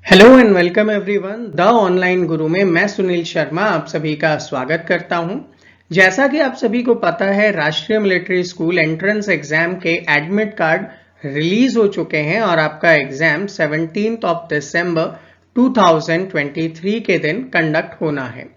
Hello and welcome everyone the online गुरु में मैं सुनील शर्मा आप सभी का स्वागत करता हूं। जैसा कि आप सभी को पता है, राष्ट्रीय मिलिट्री स्कूल एंट्रेंस एग्जाम के एडमिट कार्ड रिलीज हो चुके हैं और आपका एग्जाम 17 दिसंबर 2023 के दिन कंडक्ट होना है।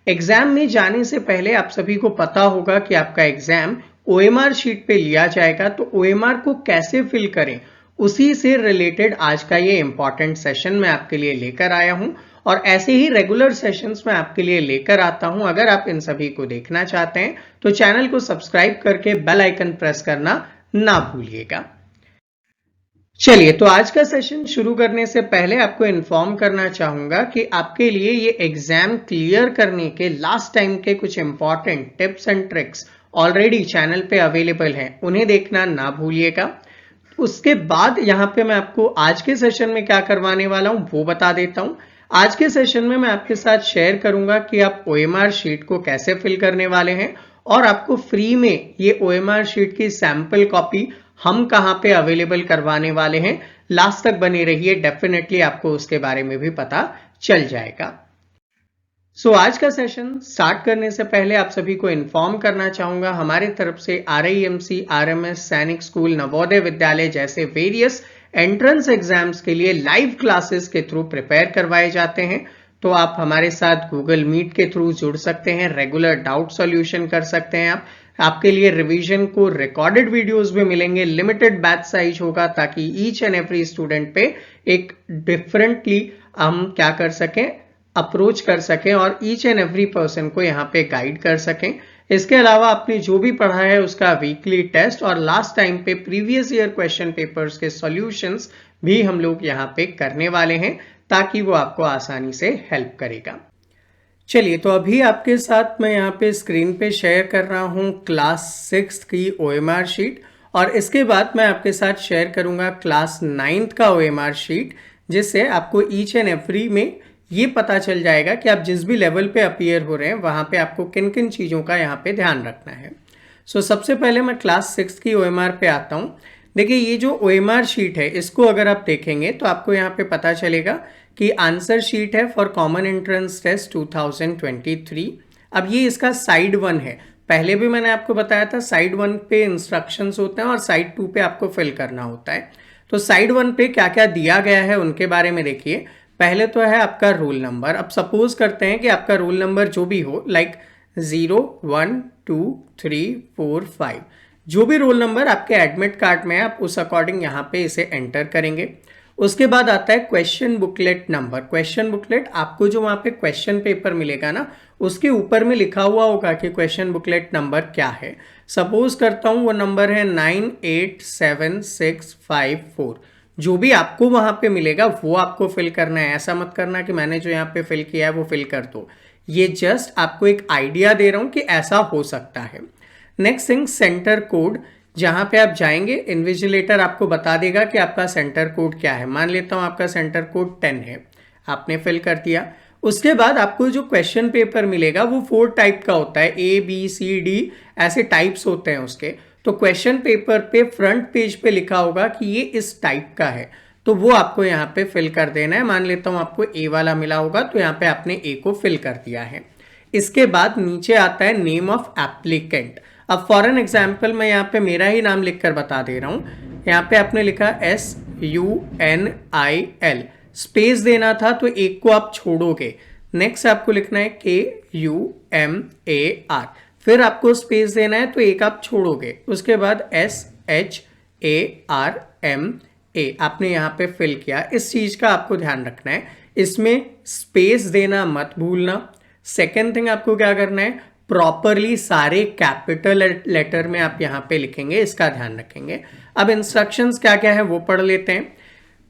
एग्जाम में जाने से पहले आप सभी को पता होगा कि आपका एग्जाम ओएमआर शीट पे लिया जाएगा, तो ओएमआर को कैसे फिल करें उसी से रिलेटेड आज का ये इंपॉर्टेंट सेशन मैं आपके लिए लेकर आया हूं और ऐसे ही रेगुलर सेशंस मैं आपके लिए लेकर आता हूं। अगर आप इन सभी को देखना चाहते हैं तो चैनल को सब्सक्राइब करके बेल आइकन प्रेस करना ना भूलिएगा। चलिए, तो आज का सेशन शुरू करने से पहले आपको इन्फॉर्म करना चाहूंगा कि आपके लिए ये एग्जाम क्लियर करने के लास्ट टाइम के कुछ important tips and tricks already channel पे अवेलेबल हैं, उन्हें देखना ना भूलिएगा। उसके बाद यहां पे मैं आपको आज के सेशन में क्या करवाने वाला हूं वो बता देता हूं। आज के सेशन में मैं आपके साथ शेयर करूंगा कि आप ओएमआर शीट को कैसे फिल करने वाले हैं और आपको फ्री में ये ओएमआर शीट की सैंपल कॉपी हम कहां पे अवेलेबल करवाने वाले हैं। लास्ट तक बने रहिए, डेफिनेटली आपको उसके बारे में भी पता चल जाएगा। आज का सेशन स्टार्ट करने से पहले आप सभी को इन्फॉर्म करना चाहूंगा, हमारे तरफ से RIMC, RMS, सैनिक स्कूल, नवोदय विद्यालय जैसे वेरियस एंट्रेंस एग्जाम्स के लिए लाइव क्लासेस के थ्रू प्रिपेयर करवाए जाते हैं। तो आप हमारे साथ गूगल मीट के थ्रू जुड़ सकते हैं, रेगुलर डाउट सॉल्यूशन कर सकते हैं। आपके लिए रिवीजन को रिकॉर्डेड वीडियोस भी मिलेंगे, लिमिटेड बैच साइज होगा ताकि ईच एंड एवरी स्टूडेंट पे एक डिफरेंटली हम क्या कर सकें, अप्रोच कर सकें और ईच एंड एवरी पर्सन को यहाँ पे गाइड कर सकें। इसके अलावा आपने जो भी पढ़ा है उसका वीकली टेस्ट और लास्ट टाइम पे प्रीवियस ईयर क्वेश्चन पेपर्स के सॉल्यूशंस भी हम लोग यहाँ पे करने वाले हैं ताकि वो आपको आसानी से हेल्प करेगा। चलिए, तो अभी आपके साथ मैं यहाँ पे स्क्रीन पे शेयर कर रहा हूँ क्लास 6 की ओएमआर शीट और इसके बाद मैं आपके साथ शेयर करूंगा क्लास 9th का ओएमआर शीट, जिससे आपको ईच एंड एवरी में ये पता चल जाएगा कि आप जिस भी लेवल पे अपीयर हो रहे हैं वहां पे आपको किन किन चीज़ों का यहाँ पे ध्यान रखना है। सबसे पहले मैं क्लास 6 की ओएमआर पे आता हूँ। देखिए, ये जो ओएमआर शीट है इसको अगर आप देखेंगे तो आपको यहाँ पे पता चलेगा कि आंसर शीट है फॉर कॉमन एंट्रेंस टेस्ट 2023। अब ये इसका साइड 1 है। पहले भी मैंने आपको बताया था साइड 1 पे इंस्ट्रक्शंस होते हैं और साइड 2 पे आपको फिल करना होता है। तो साइड 1 पे क्या क्या दिया गया है उनके बारे में देखिए। पहले तो है आपका रोल नंबर। अब सपोज करते हैं कि आपका रोल नंबर जो भी हो, लाइक 0, 1, 2, 3, 4, 5, जो भी रोल नंबर आपके एडमिट कार्ड में है आप उस अकॉर्डिंग यहाँ पे इसे एंटर करेंगे। उसके बाद आता है question booklet number. Question booklet आपको जो वहाँ पे क्वेश्चन पेपर मिलेगा ना, उसके ऊपर में लिखा हुआ होगा कि क्वेश्चन बुकलेट नंबर क्या है। सपोज करता हूँ वो नंबर है 987654। जो भी आपको वहां पे मिलेगा वो आपको फिल करना है। ऐसा मत करना कि मैंने जो यहाँ पे फिल किया है वो फिल कर दो। ये जस्ट आपको एक आइडिया दे रहा हूं कि ऐसा हो सकता है। Next thing, centre code. जहां पे आप जाएंगे इन्विजिलेटर आपको बता देगा कि आपका सेंटर कोड क्या है। मान लेता हूं आपका सेंटर कोड 10 है, आपने फिल कर दिया। उसके बाद आपको जो क्वेश्चन पेपर मिलेगा वो 4 टाइप का होता है, ABCD ऐसे टाइप्स होते हैं उसके। तो क्वेश्चन पेपर पे फ्रंट पेज पे लिखा होगा कि ये इस टाइप का है, तो वो आपको यहाँ पे फिल कर देना है। मान लेता हूँ आपको A वाला मिला होगा तो यहाँ पे आपने A को फिल कर दिया है। इसके बाद नीचे आता है नेम ऑफ एप्लीकेंट। अब फॉर एन एग्जाम्पल मैं यहाँ पे मेरा ही नाम लिखकर बता दे रहा हूँ। यहाँ पे आपने लिखा SUNIL, स्पेस देना था तो एक को आप छोड़ोगे। नेक्स्ट आपको लिखना है KUMAR, फिर आपको स्पेस देना है तो एक आप छोड़ोगे। उसके बाद SHARMA आपने यहाँ पे फिल किया। इस चीज का आपको ध्यान रखना है, इसमें स्पेस देना मत भूलना। सेकेंड थिंग आपको क्या करना है, प्रॉपरली सारे कैपिटल लेटर में आप यहाँ पे लिखेंगे, इसका ध्यान रखेंगे। अब इंस्ट्रक्शंस क्या क्या है वो पढ़ लेते हैं।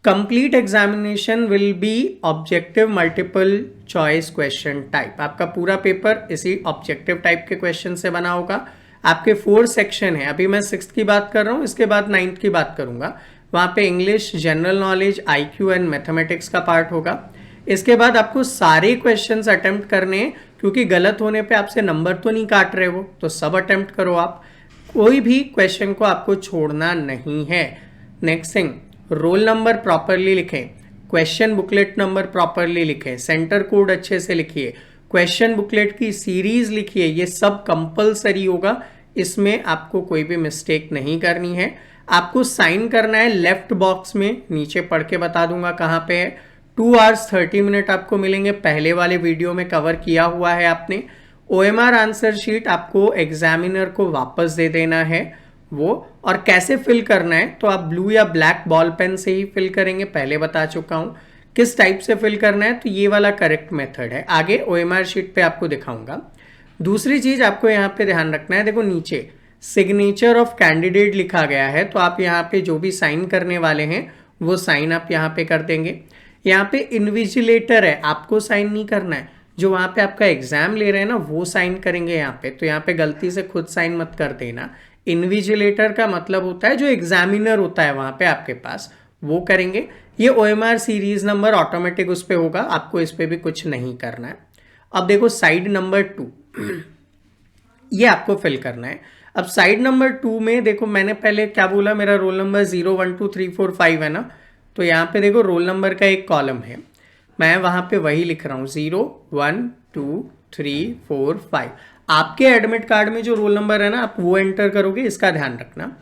Complete examination will be objective multiple choice question type. आपका पूरा पेपर इसी ऑब्जेक्टिव टाइप के क्वेश्चन से बना होगा। आपके 4 सेक्शन है, अभी मैं 6th की बात कर रहा हूँ, इसके बाद 9th की बात करूंगा। वहां पे English, general knowledge, IQ and mathematics का पार्ट होगा। इसके बाद आपको सारे क्वेश्चंस अटेम्प्ट करने हैं, क्योंकि गलत होने पे आपसे नंबर तो नहीं काट रहे वो, तो सब अटेम्प्ट करो आप। कोई भी क्वेश्चन को आपको छोड़ना नहीं है। Next thing, roll number properly लिखें। क्वेश्चन बुकलेट नंबर प्रॉपरली लिखें, सेंटर कोड अच्छे से लिखिए, क्वेश्चन बुकलेट की सीरीज लिखिए, ये सब कंपलसरी होगा, इसमें आपको कोई भी मिस्टेक नहीं करनी है। आपको साइन करना है लेफ्ट बॉक्स में, नीचे पढ़ के बता दूंगा कहाँ पे है। 2 hours 30 मिनट आपको मिलेंगे, पहले वाले वीडियो में कवर किया हुआ है आपने। OMR आंसर शीट आपको एग्जामिनर को वापस दे देना है वो, और कैसे फिल करना है तो आप ब्लू या ब्लैक बॉल पेन से ही फिल करेंगे, पहले बता चुका हूं किस टाइप से फिल करना है, तो ये वाला करेक्ट मेथड है, आगे OMR शीट पे आपको दिखाऊंगा। दूसरी चीज आपको यहाँ पे ध्यान रखना है, देखो नीचे सिग्नेचर ऑफ कैंडिडेट लिखा गया है, तो आप यहाँ पे जो भी साइन करने वाले हैं वो साइन आप यहाँ पे कर देंगे। यहाँ पे इन्विजिलेटर है, आपको साइन नहीं करना है, जो वहाँ पे आपका एग्जाम ले रहे हैं ना वो साइन करेंगे यहाँ पे, तो यहाँ पे गलती से खुद साइन मत कर देना। इन्विजिलेटर का मतलब होता है जो एग्जामिनर होता है वहाँ पे आपके पास, वो करेंगे। ये OMR सीरीज नंबर ऑटोमेटिक उस पर होगा, आपको इस पर भी कुछ नहीं करना है। अब देखो साइड नंबर 2 ये आपको फिल करना है। अब साइड नंबर 2 में देखो मैंने पहले क्या बोला, मेरा रोल नंबर 0 1 2 3 4 5 है ना, तो यहाँ पे देखो रोल नंबर का एक कॉलम है, मैं वहां पे वही लिख रहा हूँ 0 1 2 3 4 5। आपके एडमिट कार्ड में जो रोल नंबर है ना आप वो एंटर करोगे, इसका ध्यान रखना।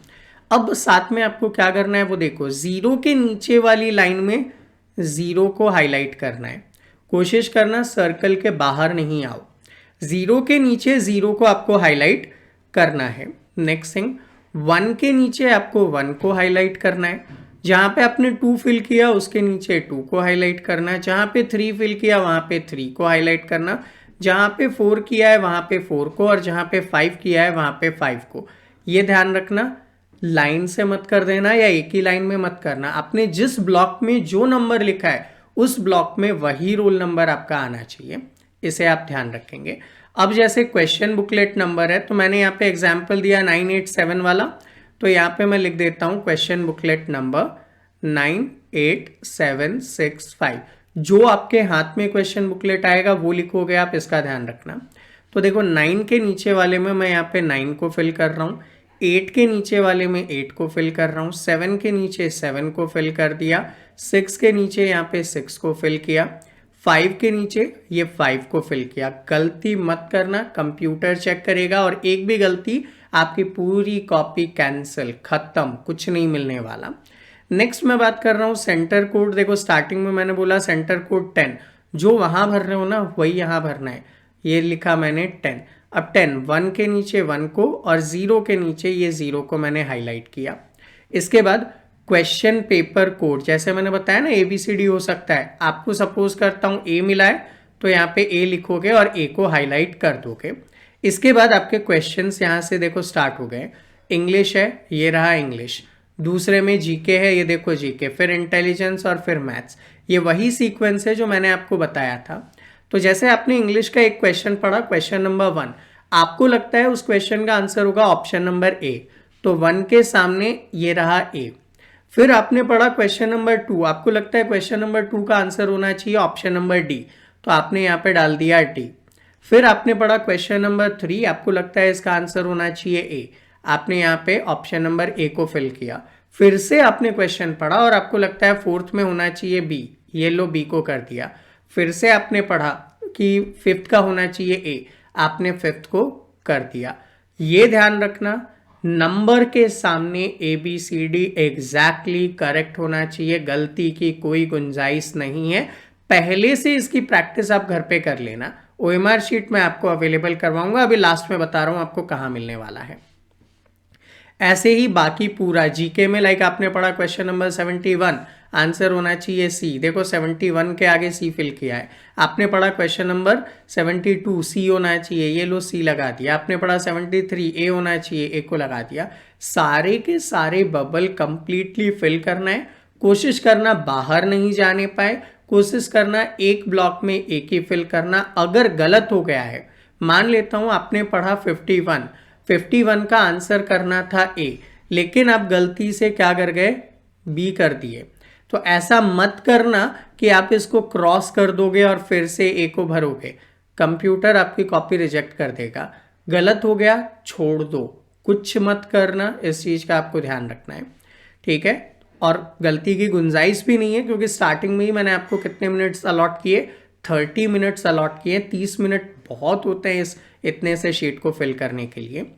अब साथ में आपको क्या करना है वो देखो, 0 के नीचे वाली लाइन में 0 को हाईलाइट करना है, कोशिश करना सर्कल के बाहर नहीं आओ, 0 के नीचे 0 को आपको हाईलाइट करना है। नेक्स्ट थिंग, 1 के नीचे आपको 1 को हाईलाइट करना है, जहां पे आपने 2 फिल किया उसके नीचे 2 को हाईलाइट करना है, जहां पे 3 फिल किया वहां पे 3 को हाईलाइट करना, जहां पे 4 किया है वहां पे 4 को, और जहां पे 5 किया है वहां पे 5 को। ये ध्यान रखना, लाइन से मत कर देना या एक ही लाइन में मत करना, आपने जिस ब्लॉक में जो नंबर लिखा है उस ब्लॉक में वही रोल नंबर आपका आना चाहिए, इसे आप ध्यान रखेंगे। अब जैसे क्वेश्चन बुकलेट नंबर है, तो मैंने यहाँ पे एग्जाम्पल दिया 987 वाला, तो यहाँ पे मैं लिख देता हूँ क्वेश्चन बुकलेट नंबर 98765। जो आपके हाथ में क्वेश्चन बुकलेट आएगा वो लिखोगे आप, इसका ध्यान रखना। तो देखो 9 के नीचे वाले में मैं यहाँ पे 9 को फिल कर रहा हूँ, 8 के नीचे वाले में 8 को फिल कर रहा हूँ, 7 के नीचे 7 को फिल कर दिया, 6 के नीचे यहाँ पे 6 को फिल किया, 5 के नीचे ये 5 को फिल किया। गलती मत करना, कंप्यूटर चेक करेगा, और एक भी गलती आपकी पूरी कॉपी कैंसिल, खत्म, कुछ नहीं मिलने वाला। नेक्स्ट मैं बात कर रहा हूँ सेंटर कोड। देखो स्टार्टिंग में मैंने बोला सेंटर कोड 10, जो वहां भर रहे हो ना वही यहाँ भरना है, ये लिखा मैंने 10। अब 10, 1 के नीचे 1 को और 0 के नीचे ये 0 को मैंने हाईलाइट किया। इसके बाद क्वेश्चन पेपर कोड, जैसे मैंने बताया ना ABCD हो सकता है, आपको सपोज करता हूँ A मिला है तो यहाँ पे A लिखोगे और A को हाईलाइट कर दोगे। इसके बाद आपके क्वेश्चंस यहाँ से देखो स्टार्ट हो गए। इंग्लिश है, ये रहा इंग्लिश, दूसरे में जीके है, ये देखो जीके, फिर इंटेलिजेंस और फिर मैथ्स, ये वही सीक्वेंस है जो मैंने आपको बताया था। तो जैसे आपने इंग्लिश का एक क्वेश्चन पढ़ा, क्वेश्चन नंबर 1, आपको लगता है उस क्वेश्चन का आंसर होगा ऑप्शन नंबर A, तो 1 के सामने ये रहा A। फिर आपने पढ़ा क्वेश्चन नंबर 2, आपको लगता है क्वेश्चन नंबर 2 का आंसर होना चाहिए ऑप्शन नंबर D, तो आपने यहाँ पे डाल दिया D। फिर आपने पढ़ा क्वेश्चन नंबर 3, आपको लगता है इसका आंसर होना चाहिए A, आपने यहाँ पे ऑप्शन नंबर A को फिल किया। फिर से आपने क्वेश्चन पढ़ा और आपको लगता है फोर्थ में होना चाहिए B, ये लो B को कर दिया। फिर से आपने पढ़ा कि फिफ्थ का होना चाहिए A, आपने फिफ्थ को कर दिया। ये ध्यान रखना, नंबर के सामने ABCD एग्जैक्टली करेक्ट होना चाहिए, गलती की कोई गुंजाइश नहीं है। पहले से इसकी प्रैक्टिस आप घर पे कर लेना, OMR शीट में आपको अवेलेबल करवाऊंगा, अभी लास्ट में बता रहा हूं आपको कहाँ मिलने वाला है। ऐसे ही बाकी पूरा जीके में लाइक आपने पढ़ा क्वेश्चन नंबर 71, आंसर होना चाहिए C, देखो 71 के आगे C फिल किया है। आपने पढ़ा क्वेश्चन नंबर 72, C होना चाहिए, ये लो C लगा दिया। आपने पढ़ा 73, A होना चाहिए, A को लगा दिया। सारे के सारे बबल कंप्लीटली फिल करना है, कोशिश करना बाहर नहीं जाने पाए, कोशिश करना एक ब्लॉक में एक ही फिल करना। अगर गलत हो गया है, मान लेता हूं आपने पढ़ा 51 का आंसर करना था A, लेकिन आप गलती से क्या कर गए, B कर दिए, तो ऐसा मत करना कि आप इसको क्रॉस कर दोगे और फिर से A को भरोगे, कंप्यूटर आपकी कॉपी रिजेक्ट कर देगा। गलत हो गया छोड़ दो, कुछ मत करना, इस चीज का आपको ध्यान रखना है, ठीक है। और गलती की गुंजाइश भी नहीं है, क्योंकि स्टार्टिंग में ही मैंने आपको कितने मिनट्स अलॉट किए, 30 मिनट्स अलॉट किए। 30 मिनट बहुत होते हैं इस इतने से शीट को फिल करने के लिए।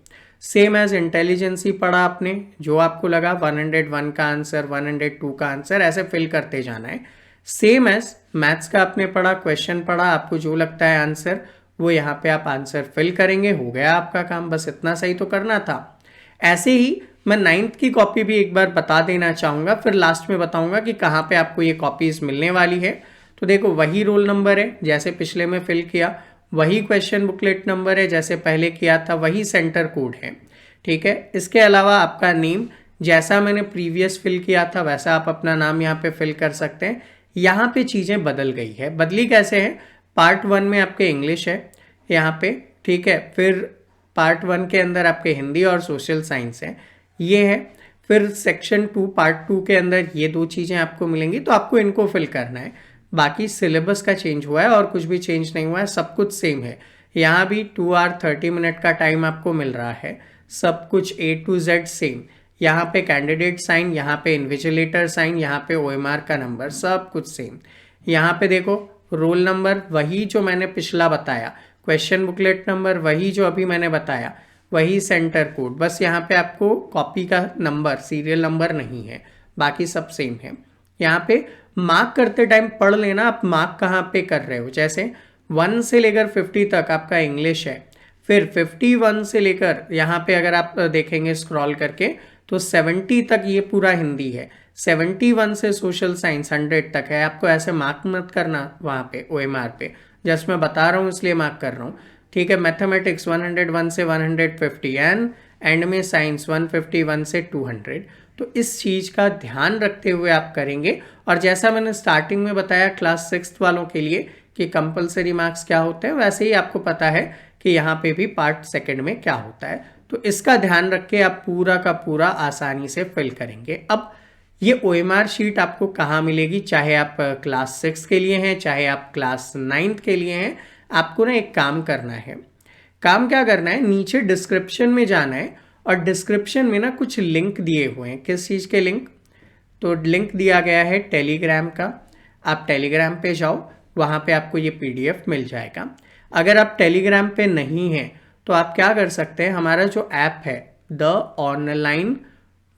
सेम एज इंटेलिजेंस ही पढ़ा आपने, जो आपको लगा 101 का आंसर, 102 का आंसर, ऐसे फिल करते जाना है। सेम एज मैथ्स का आपने पढ़ा, क्वेश्चन पढ़ा, आपको जो लगता है आंसर वो यहाँ पे आप आंसर फिल करेंगे, हो गया आपका काम, बस इतना सही तो करना था। ऐसे ही मैं 9th की कॉपी भी एक बार बता देना चाहूँगा, फिर लास्ट में बताऊँगा कि कहाँ पे आपको ये कॉपीज मिलने वाली है। तो देखो वही रोल नंबर है जैसे पिछले में फिल किया, वही क्वेश्चन बुकलेट नंबर है जैसे पहले किया था, वही सेंटर कोड है, ठीक है। इसके अलावा आपका नेम जैसा मैंने प्रीवियस फिल किया था वैसा आप अपना नाम यहाँ पे फिल कर सकते हैं। यहाँ पे चीज़ें बदल गई है, बदली कैसे है, पार्ट 1 में आपके इंग्लिश है यहाँ पे, ठीक है, फिर पार्ट 1 के अंदर आपके हिंदी और सोशल साइंस है, ये है, फिर सेक्शन 2 पार्ट 2 के अंदर ये दो चीज़ें आपको मिलेंगी, तो आपको इनको फिल करना है। बाकी सिलेबस का चेंज हुआ है और कुछ भी चेंज नहीं हुआ है, सब कुछ सेम है। यहाँ भी 2 आवर 30 मिनट का टाइम आपको मिल रहा है, सब कुछ A to Z सेम। यहाँ पे कैंडिडेट साइन, यहाँ पे इन्विजिलेटर साइन, यहाँ पे OMR का नंबर, सब कुछ सेम। यहाँ पे देखो रोल नंबर वही जो मैंने पिछला बताया, क्वेश्चन बुकलेट नंबर वही जो अभी मैंने बताया, वही सेंटर कोड, बस यहाँ पे आपको कॉपी का नंबर, सीरियल नंबर नहीं है, बाकी सब सेम है। यहाँ पे मार्क करते टाइम पढ़ लेना आप मार्क कहाँ पे कर रहे हो, जैसे 1 से लेकर 50 तक आपका इंग्लिश है, फिर 51 से लेकर यहाँ पे अगर आप देखेंगे स्क्रॉल करके तो 70 तक ये पूरा हिंदी है, 71 से सोशल साइंस 100 तक है। आपको ऐसे मार्क मत करना वहाँ पे OMR पे, जस्ट मैं बता रहा हूँ इसलिए मार्क कर रहा हूँ, ठीक है। मैथमेटिक्स 101 से 150 एंड में साइंस 151 से 200। तो इस चीज़ का ध्यान रखते हुए आप करेंगे। और जैसा मैंने स्टार्टिंग में बताया क्लास 6 वालों के लिए कि कंपलसरी मार्क्स क्या होते हैं, वैसे ही आपको पता है कि यहाँ पे भी पार्ट 2 में क्या होता है। तो इसका ध्यान रख के आप पूरा का पूरा आसानी से फिल करेंगे। अब ये OMR शीट आपको कहाँ मिलेगी, चाहे आप क्लास 6 के लिए हैं, चाहे आप क्लास 9 के लिए हैं, आपको ना एक काम करना है। काम क्या करना है, नीचे डिस्क्रिप्शन में जाना है और डिस्क्रिप्शन में ना कुछ लिंक दिए हुए हैं। किस चीज़ के लिंक, तो लिंक दिया गया है टेलीग्राम का, आप टेलीग्राम पे जाओ, वहाँ पे आपको ये PDF मिल जाएगा। अगर आप टेलीग्राम पे नहीं हैं तो आप क्या कर सकते हैं, हमारा जो ऐप है द ऑनलाइन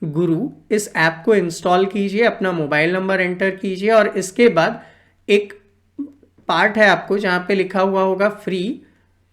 गुरु, इस ऐप को इंस्टॉल कीजिए, अपना मोबाइल नंबर एंटर कीजिए और इसके बाद एक पार्ट है आपको जहाँ पे लिखा हुआ होगा फ्री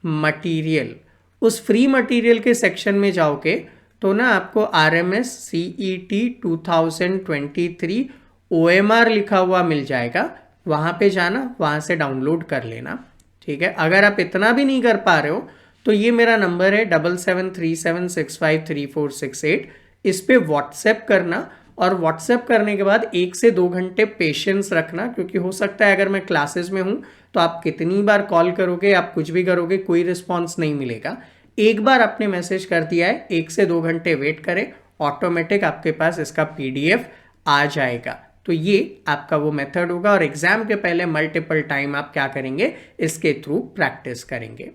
मटेरियल, उस फ्री मटेरियल के सेक्शन में जाओगे तो ना आपको RMS CET 2023 OMR लिखा हुआ मिल जाएगा, वहाँ पे जाना, वहाँ से डाउनलोड कर लेना, ठीक है। अगर आप इतना भी नहीं कर पा रहे हो तो ये मेरा नंबर है 7737653468, इस पे व्हाट्सएप करना और व्हाट्सएप करने के बाद 1 से 2 घंटे पेशेंस रखना, क्योंकि हो सकता है अगर मैं क्लासेस में हूँ तो आप कितनी बार कॉल करोगे, आप कुछ भी करोगे, कोई रिस्पॉन्स नहीं मिलेगा। एक बार आपने मैसेज कर दिया है, 1 से 2 घंटे वेट करें, ऑटोमेटिक आपके पास इसका PDF आ जाएगा। तो ये आपका वो मेथड होगा और एग्जाम के पहले मल्टीपल टाइम आप क्या करेंगे, इसके थ्रू प्रैक्टिस करेंगे।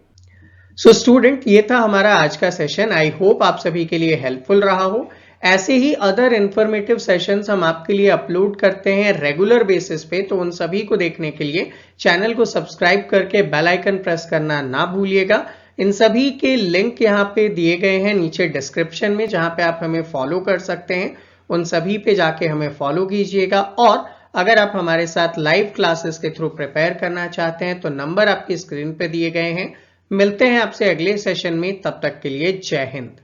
सो स्टूडेंट, ये था हमारा आज का सेशन। आई होप आप सभी के लिए हेल्पफुल रहा हो। ऐसे ही अदर इंफॉर्मेटिव सेशंस हम आपके लिए अपलोड करते हैं रेगुलर बेसिस पे, तो उन सभी को देखने के लिए चैनल को सब्सक्राइब करके बेल आइकन प्रेस करना ना भूलिएगा। इन सभी के लिंक यहाँ पे दिए गए हैं नीचे डिस्क्रिप्शन में, जहाँ पे आप हमें फॉलो कर सकते हैं, उन सभी पे जाके हमें फॉलो कीजिएगा। और अगर आप हमारे साथ लाइव क्लासेस के थ्रू प्रिपेयर करना चाहते हैं तो नंबर आपकी स्क्रीन पे दिए गए हैं। मिलते हैं आपसे अगले सेशन में, तब तक के लिए जय हिंद।